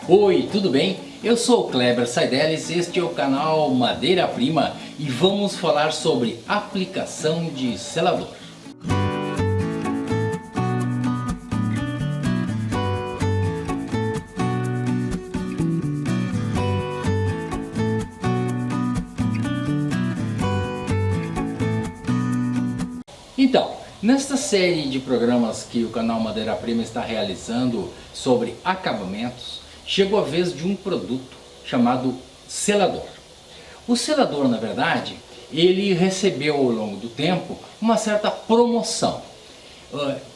Oi, tudo bem? Eu sou o Kleber Saideles, este é o canal Madeira Prima e vamos falar sobre aplicação de selador. Então, nesta série de programas que o canal Madeira Prima está realizando sobre acabamentos, chegou a vez de um produto chamado selador. O selador, na verdade, ele recebeu ao longo do tempo uma certa promoção.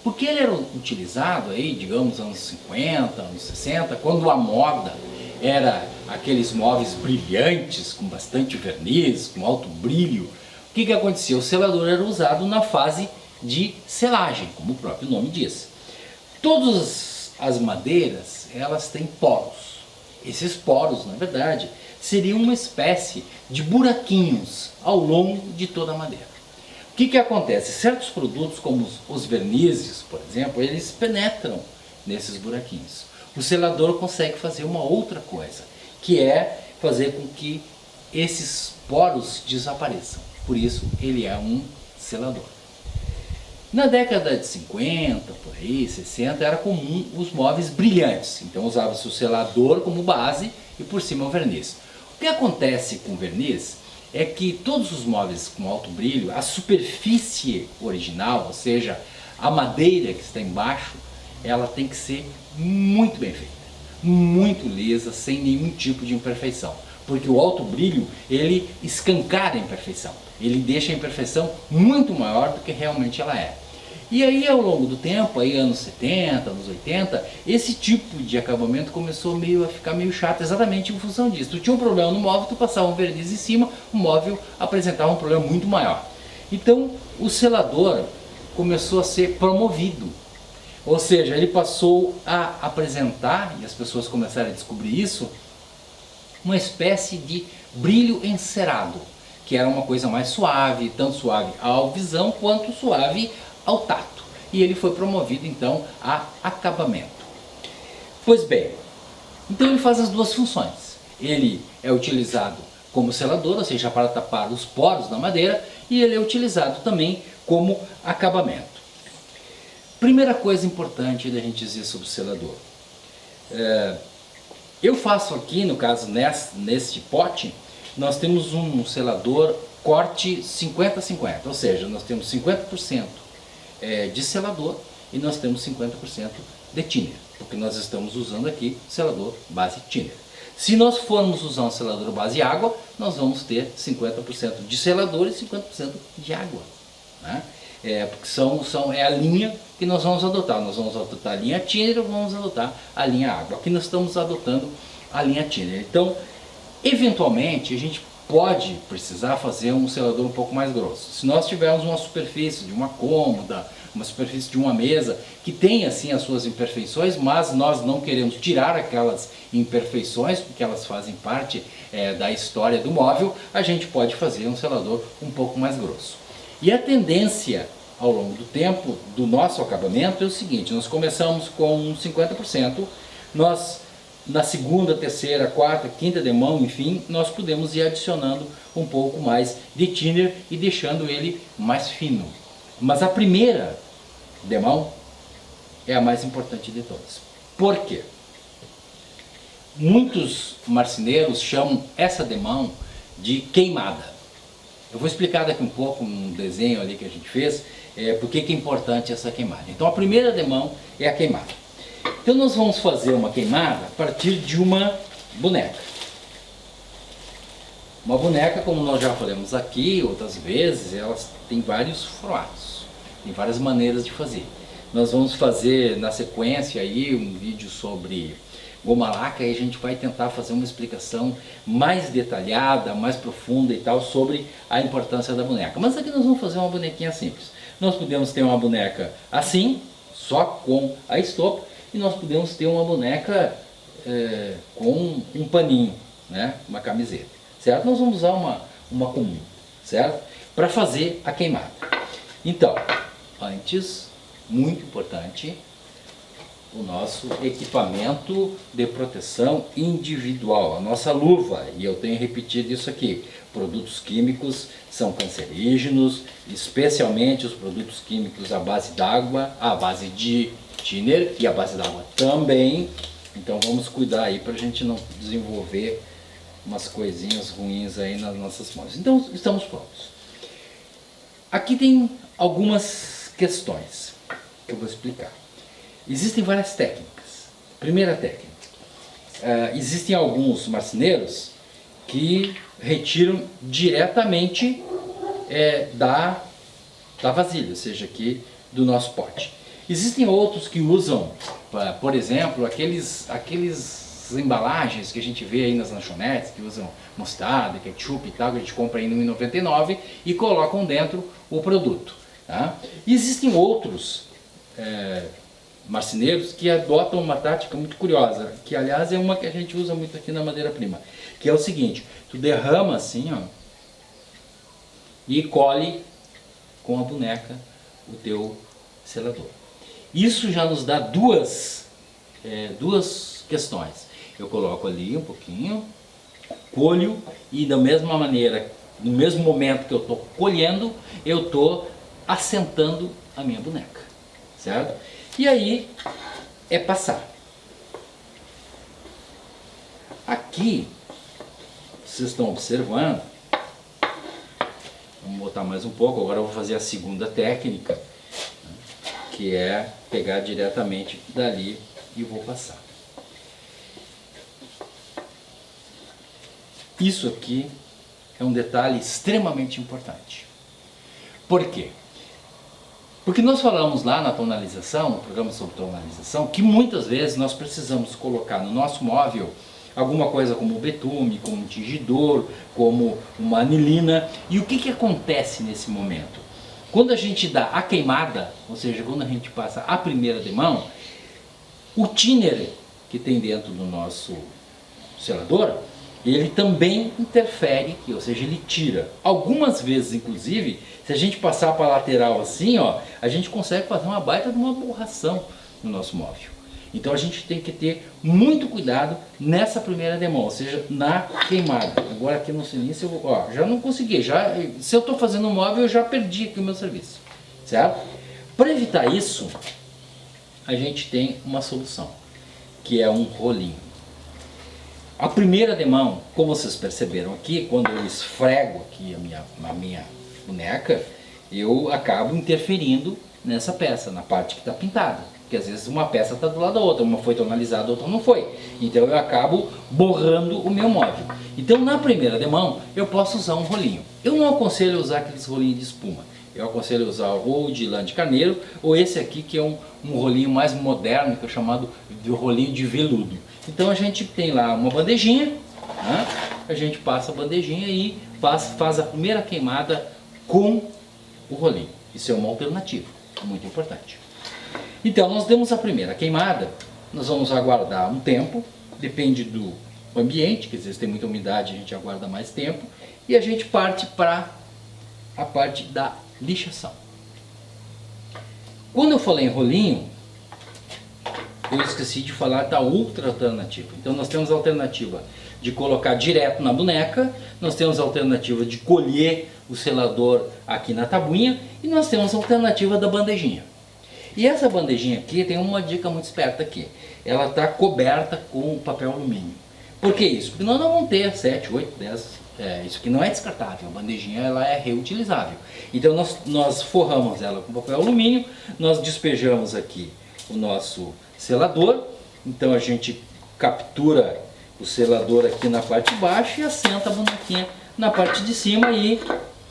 Porque ele era utilizado aí, digamos, anos 50, anos 60, quando a moda era aqueles móveis brilhantes, com bastante verniz, com alto brilho. O que acontecia? O selador era usado na fase de selagem, como o próprio nome diz. Todas as madeiras, elas têm poros. Esses poros, na verdade, seriam uma espécie de buraquinhos ao longo de toda a madeira. O que acontece? Certos produtos, como os vernizes, por exemplo, eles penetram nesses buraquinhos. O selador consegue fazer uma outra coisa, que é fazer com que esses poros desapareçam. Por isso, ele é um selador. Na década de 50, por aí, 60, era comum os móveis brilhantes. Então usava-se o selador como base e por cima o verniz. O que acontece com o verniz é que todos os móveis com alto brilho, a superfície original, ou seja, a madeira que está embaixo, ela tem que ser muito bem feita, muito lisa, sem nenhum tipo de imperfeição. Porque o alto brilho, ele escancara a imperfeição. Ele deixa a imperfeição muito maior do que realmente ela é. E aí, ao longo do tempo, aí anos 70, anos 80, esse tipo de acabamento começou a ficar meio chato, exatamente em função disso. Tu tinha um problema no móvel, tu passava um verniz em cima, o móvel apresentava um problema muito maior. Então, o selador começou a ser promovido. Ou seja, ele passou a apresentar, e as pessoas começaram a descobrir isso, uma espécie de brilho encerado, que era uma coisa mais suave, tanto suave à visão quanto suave ao tato. E ele foi promovido então a acabamento. Pois bem, então ele faz as duas funções. Ele é utilizado como selador, ou seja, para tapar os poros da madeira, e ele é utilizado também como acabamento. Primeira coisa importante da gente dizer sobre o selador. Eu faço aqui, no caso, neste pote, nós temos um selador corte 50-50, ou seja, nós temos 50% de selador e nós temos 50% de thinner, porque nós estamos usando aqui selador base thinner. Se nós formos usar um selador base água, nós vamos ter 50% de selador e 50% de água, né? Porque é a linha que nós vamos adotar. Nós vamos adotar a linha thinner ou vamos adotar a linha água. Aqui nós estamos adotando a linha thinner. Então, eventualmente, a gente pode precisar fazer um selador um pouco mais grosso. Se nós tivermos uma superfície de uma cômoda, uma superfície de uma mesa, que tem assim as suas imperfeições, mas nós não queremos tirar aquelas imperfeições, porque elas fazem parte da história do móvel, a gente pode fazer um selador um pouco mais grosso. E a tendência ao longo do tempo do nosso acabamento é o seguinte: nós começamos com 50%, nós na segunda, terceira, quarta, quinta demão, enfim, nós podemos ir adicionando um pouco mais de thinner e deixando ele mais fino. Mas a primeira demão é a mais importante de todas. Por quê? Muitos marceneiros chamam essa demão de queimada. Eu vou explicar daqui um pouco um desenho ali que a gente fez, por que é importante essa queimada. Então a primeira demão é a queimada. Então nós vamos fazer uma queimada a partir de uma boneca. Uma boneca, como nós já falamos aqui outras vezes, elas têm vários formatos, tem várias maneiras de fazer. Nós vamos fazer na sequência aí um vídeo sobre goma laca e a gente vai tentar fazer uma explicação mais detalhada, mais profunda e tal sobre a importância da boneca. Mas aqui nós vamos fazer uma bonequinha simples. Nós podemos ter uma boneca assim, só com a estopa, e nós podemos ter uma boneca com um paninho, né? Uma camiseta, certo? Nós vamos usar uma comum, certo? Para fazer a queimada. Então, antes, muito importante, o nosso equipamento de proteção individual, a nossa luva. E eu tenho repetido isso aqui: produtos químicos são cancerígenos, especialmente os produtos químicos à base d'água, à base de thinner e à base d'água também. Então vamos cuidar aí para a gente não desenvolver umas coisinhas ruins aí nas nossas mãos. Então estamos prontos. Aqui tem algumas questões que eu vou explicar. Existem várias técnicas. Primeira técnica: existem alguns marceneiros que retiram diretamente da vasilha, ou seja, aqui do nosso pote. Existem outros que usam, por exemplo, aqueles embalagens que a gente vê aí nas lanchonetes, que usam mostarda, ketchup e tal, que a gente compra aí no R$1,99 e colocam dentro o produto. Tá? E existem outros marceneiros que adotam uma tática muito curiosa, que aliás é uma que a gente usa muito aqui na Madeira Prima, que é o seguinte: tu derrama assim, ó, e colhe com a boneca o teu selador. Isso já nos dá duas questões. Eu coloco ali um pouquinho, colho, e da mesma maneira, no mesmo momento que eu estou colhendo, eu estou assentando a minha boneca, certo? E aí é passar. Aqui, vocês estão observando, vamos botar mais um pouco, agora eu vou fazer a segunda técnica, que é pegar diretamente dali e vou passar. Isso aqui é um detalhe extremamente importante. Por quê? Porque nós falamos lá na tonalização, no programa sobre tonalização, que muitas vezes nós precisamos colocar no nosso móvel alguma coisa como betume, como um tingidor, como uma anilina. E o que acontece nesse momento? Quando a gente dá a queimada, ou seja, quando a gente passa a primeira demão, o thinner que tem dentro do nosso selador, ele também interfere aqui, ou seja, ele tira. Algumas vezes, inclusive, se a gente passar para a lateral assim, ó, a gente consegue fazer uma baita de uma borração no nosso móvel. Então a gente tem que ter muito cuidado nessa primeira demão, ou seja, na queimada. Agora aqui no silício, já não consegui, se eu estou fazendo um móvel, eu já perdi aqui o meu serviço, certo? Para evitar isso, a gente tem uma solução, que é um rolinho. A primeira demão, como vocês perceberam aqui, quando eu esfrego aqui a minha boneca, eu acabo interferindo nessa peça, na parte que está pintada. Porque às vezes uma peça está do lado da outra, uma foi tonalizada, a outra não foi. Então eu acabo borrando o meu móvel. Então na primeira demão eu posso usar um rolinho. Eu não aconselho usar aqueles rolinhos de espuma. Eu aconselho usar ou de lã de carneiro, ou esse aqui que é um rolinho mais moderno, que é chamado de rolinho de veludo. Então a gente tem lá uma bandejinha, né? A gente passa a bandejinha e faz a primeira queimada com o rolinho. Isso é uma alternativa, muito importante. Então nós demos a primeira queimada, nós vamos aguardar um tempo, depende do ambiente, que às vezes tem muita umidade, a gente aguarda mais tempo, e a gente parte para a parte da lixação. Quando eu falei em rolinho, eu esqueci de falar da outra alternativa. Então nós temos a alternativa de colocar direto na boneca, nós temos a alternativa de colher o selador aqui na tabuinha, e nós temos a alternativa da bandejinha. E essa bandejinha aqui tem uma dica muito esperta aqui. Ela está coberta com papel alumínio. Por que isso? Porque nós não vamos ter 7, 8, 10... isso aqui não é descartável, a bandejinha ela é reutilizável. Então nós forramos ela com papel alumínio, nós despejamos aqui o nosso selador, então a gente captura o selador aqui na parte de baixo e assenta a bonequinha na parte de cima e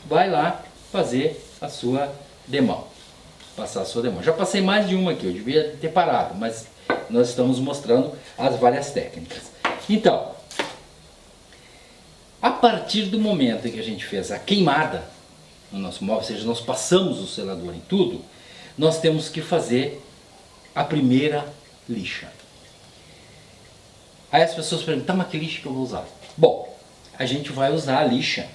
vai lá fazer a sua demão. Passar a sua demão. Já passei mais de uma aqui, eu devia ter parado, mas nós estamos mostrando as várias técnicas. Então, a partir do momento em que a gente fez a queimada no nosso móvel, ou seja, nós passamos o selador em tudo, nós temos que fazer a primeira lixa. Aí as pessoas perguntam, tá, mas que lixa que eu vou usar? Bom, a gente vai usar a lixa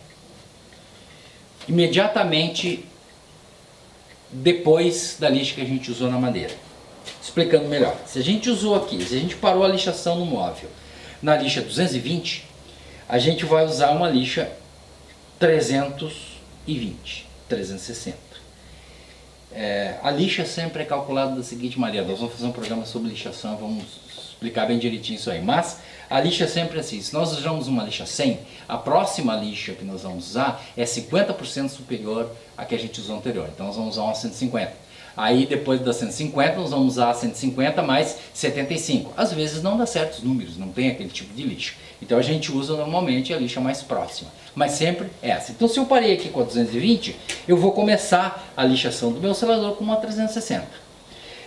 imediatamente depois da lixa que a gente usou na madeira. Explicando melhor. Se a gente usou aqui, se a gente parou a lixação no móvel na lixa 220, a gente vai usar uma lixa 320, 360. A lixa sempre é calculada da seguinte maneira. Nós vamos fazer um programa sobre lixação, vamos explicar bem direitinho isso aí. Mas a lixa é sempre assim. Se nós usamos uma lixa 100, a próxima lixa que nós vamos usar é 50% superior à que a gente usou anterior. Então nós vamos usar uma 150. Aí depois da 150 nós vamos usar 150 mais 75. Às vezes não dá certos números, não tem aquele tipo de lixa. Então a gente usa normalmente a lixa mais próxima. Mas sempre essa. Então se eu parei aqui com a 220, eu vou começar a lixação do meu selador com uma 360.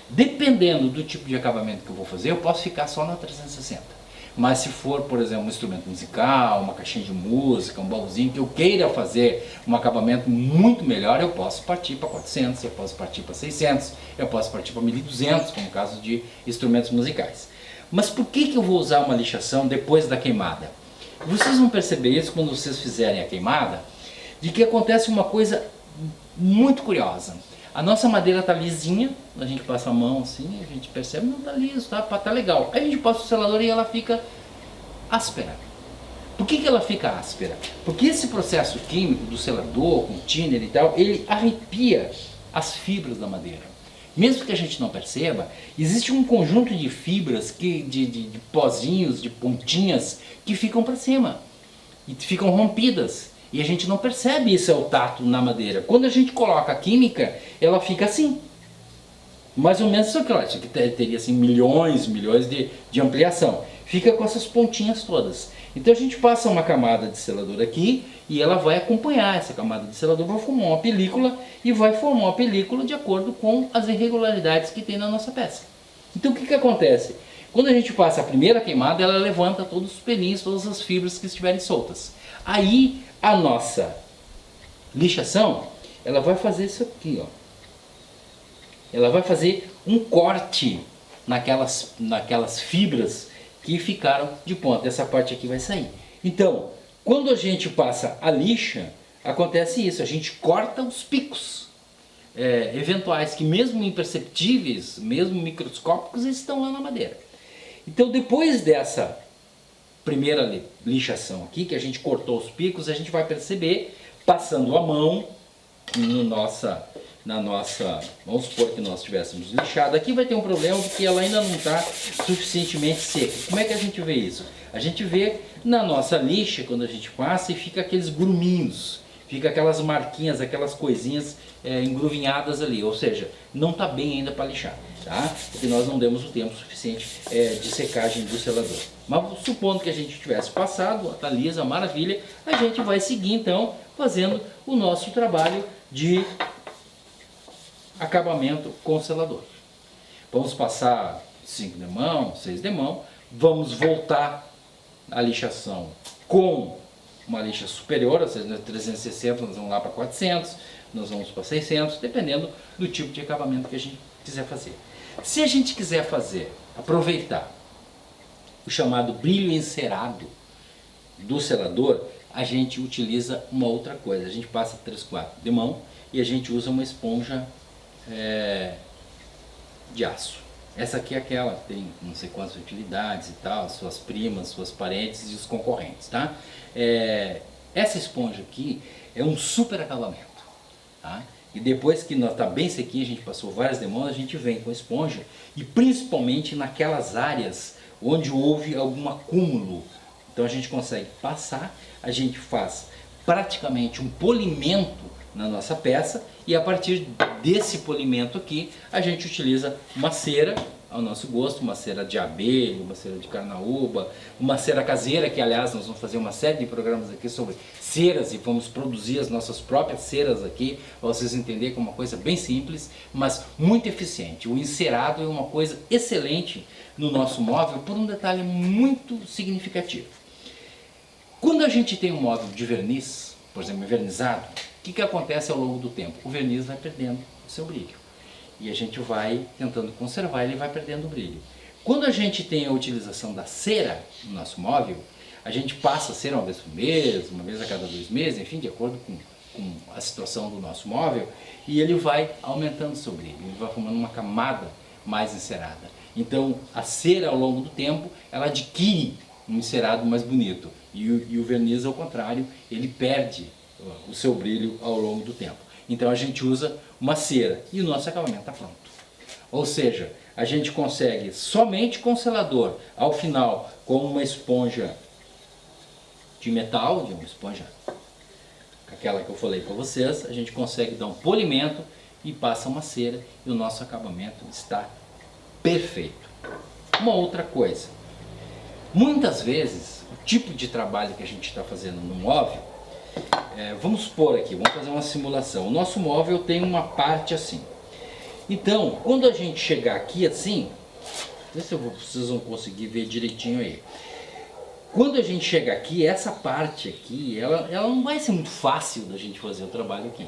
Dependendo do tipo de acabamento que eu vou fazer, eu posso ficar só na 360. Mas se for, por exemplo, um instrumento musical, uma caixinha de música, um baúzinho, que eu queira fazer um acabamento muito melhor, eu posso partir para 400, eu posso partir para 600, eu posso partir para 1200, como no caso de instrumentos musicais. Mas por que eu vou usar uma lixação depois da queimada? Vocês vão perceber isso quando vocês fizerem a queimada, de que acontece uma coisa muito curiosa. A nossa madeira está lisinha, a gente passa a mão assim, a gente percebe, não está liso, tá legal. Aí a gente passa o selador e ela fica áspera. Por que ela fica áspera? Porque esse processo químico do selador, com thinner e tal, ele arrepia as fibras da madeira. Mesmo que a gente não perceba, existe um conjunto de fibras, de pozinhos, de pontinhas, que ficam para cima e ficam rompidas. E a gente não percebe isso ao tato na madeira. Quando a gente coloca a química, ela fica assim. Mais ou menos isso aqui teria assim, milhões de ampliação. Fica com essas pontinhas todas. Então a gente passa uma camada de selador aqui e ela vai acompanhar essa camada de selador, vai formar uma película e vai formar uma película de acordo com as irregularidades que tem na nossa peça. Então o que acontece? Quando a gente passa a primeira queimada, ela levanta todos os pelinhos, todas as fibras que estiverem soltas. Aí a nossa lixação, ela vai fazer isso aqui, ó. Ela vai fazer um corte naquelas fibras que ficaram de ponta. Essa parte aqui vai sair. Então, quando a gente passa a lixa, acontece isso. A gente corta os picos eventuais, que mesmo imperceptíveis, mesmo microscópicos, estão lá na madeira. Então, depois dessa primeira lixação aqui, que a gente cortou os picos, a gente vai perceber, passando a mão na nossa, vamos supor que nós tivéssemos lixado, aqui vai ter um problema porque ela ainda não está suficientemente seca. Como é que a gente vê isso? A gente vê na nossa lixa, quando a gente passa, e fica aqueles gruminhos, fica aquelas marquinhas, aquelas coisinhas engruvinhadas ali, ou seja, não está bem ainda para lixar, tá? Porque nós não demos o tempo suficiente de secagem do selador. Mas supondo que a gente tivesse passado, está lisa, maravilha, a gente vai seguir então fazendo o nosso trabalho de acabamento com o selador. Vamos passar 5 demão, 6 demão, vamos voltar a lixação com uma lixa superior, ou seja, 360 nós vamos lá para 400, nós vamos para 600, dependendo do tipo de acabamento que a gente quiser fazer. Se a gente quiser aproveitar o chamado brilho encerado do selador, a gente utiliza uma outra coisa. A gente passa 3, 4 de mão e a gente usa uma esponja de aço. Essa aqui é aquela que tem não sei quantas utilidades e tal, suas primas, suas parentes e os concorrentes, tá? Essa esponja aqui é um super acabamento, tá? E depois que nós está bem sequinho, a gente passou várias demãos, a gente vem com a esponja e principalmente naquelas áreas onde houve algum acúmulo. Então a gente consegue passar, a gente faz praticamente um polimento na nossa peça e a partir desse polimento aqui a gente utiliza uma cera ao nosso gosto, uma cera de abelha, uma cera de carnaúba, uma cera caseira, que aliás nós vamos fazer uma série de programas aqui sobre ceras e vamos produzir as nossas próprias ceras aqui, para vocês entenderem que é uma coisa bem simples, mas muito eficiente. O encerado é uma coisa excelente no nosso móvel por um detalhe muito significativo. Quando a gente tem um móvel de verniz, por exemplo, envernizado, o que acontece ao longo do tempo? O verniz vai perdendo o seu brilho. E a gente vai tentando conservar, ele vai perdendo o brilho. Quando a gente tem a utilização da cera no nosso móvel, a gente passa a cera uma vez por mês, uma vez a cada 2 meses, enfim, de acordo com a situação do nosso móvel, e ele vai aumentando o seu brilho, ele vai formando uma camada mais encerada. Então a cera ao longo do tempo ela adquire um encerado mais bonito e o verniz ao contrário, ele perde o seu brilho ao longo do tempo. Então a gente usa uma cera e o nosso acabamento está pronto. Ou seja, a gente consegue somente com selador, ao final com uma esponja de metal, de uma esponja aquela que eu falei para vocês, a gente consegue dar um polimento e passa uma cera e o nosso acabamento está perfeito. Uma outra coisa, muitas vezes o tipo de trabalho que a gente está fazendo no móvel, vamos supor aqui, vamos fazer uma simulação, o nosso móvel tem uma parte assim. Então, quando a gente chegar aqui assim, não sei se vocês vão conseguir ver direitinho aí. Quando a gente chega aqui, essa parte aqui, ela não vai ser muito fácil da gente fazer o trabalho aqui.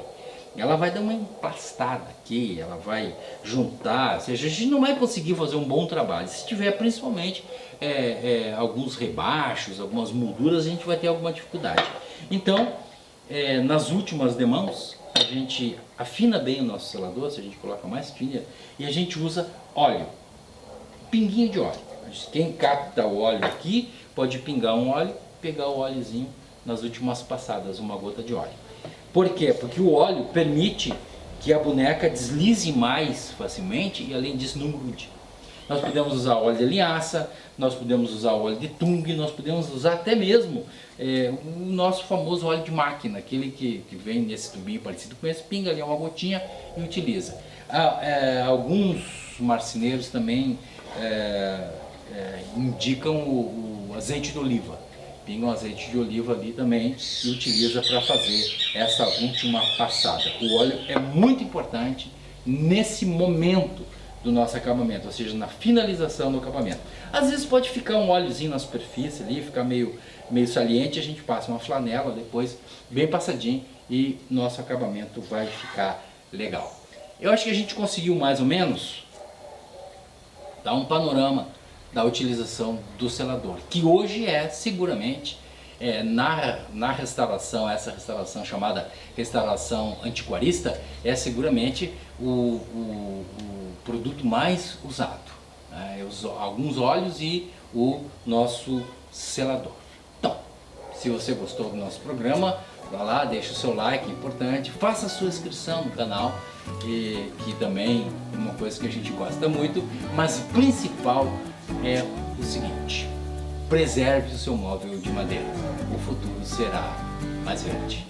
Ela vai dar uma emplastada aqui, ela vai juntar, ou seja, a gente não vai conseguir fazer um bom trabalho. Se tiver principalmente alguns rebaixos, algumas molduras, a gente vai ter alguma dificuldade. Então, nas últimas demãos, a gente afina bem o nosso selador, se a gente coloca mais fina, e a gente usa óleo, pinguinho de óleo. Quem capta o óleo aqui, pode pingar um óleo, pegar o óleozinho nas últimas passadas, uma gota de óleo. Por quê? Porque o óleo permite que a boneca deslize mais facilmente e além disso não grude. Nós podemos usar óleo de linhaça, nós podemos usar óleo de tung, nós podemos usar até mesmo o nosso famoso óleo de máquina, aquele que vem nesse tubinho parecido com esse, pinga ali uma gotinha e utiliza. Alguns marceneiros também indicam o azeite de oliva, pingam azeite de oliva ali também e utiliza para fazer essa última passada. O óleo é muito importante nesse momento do nosso acabamento, ou seja, na finalização do acabamento. Às vezes pode ficar um óleozinho na superfície ali, ficar meio saliente, a gente passa uma flanela depois bem passadinho e nosso acabamento vai ficar legal. Eu acho que a gente conseguiu mais ou menos dar um panorama da utilização do selador, que hoje é seguramente na restauração, essa restauração chamada restauração antiquarista, é seguramente o produto mais usado, né? Alguns óleos e o nosso selador. Então, se você gostou do nosso programa, vá lá, deixa o seu like, é importante, faça a sua inscrição no canal, que também é uma coisa que a gente gosta muito, mas o principal é o seguinte: preserve o seu móvel de madeira, o futuro será mais verde.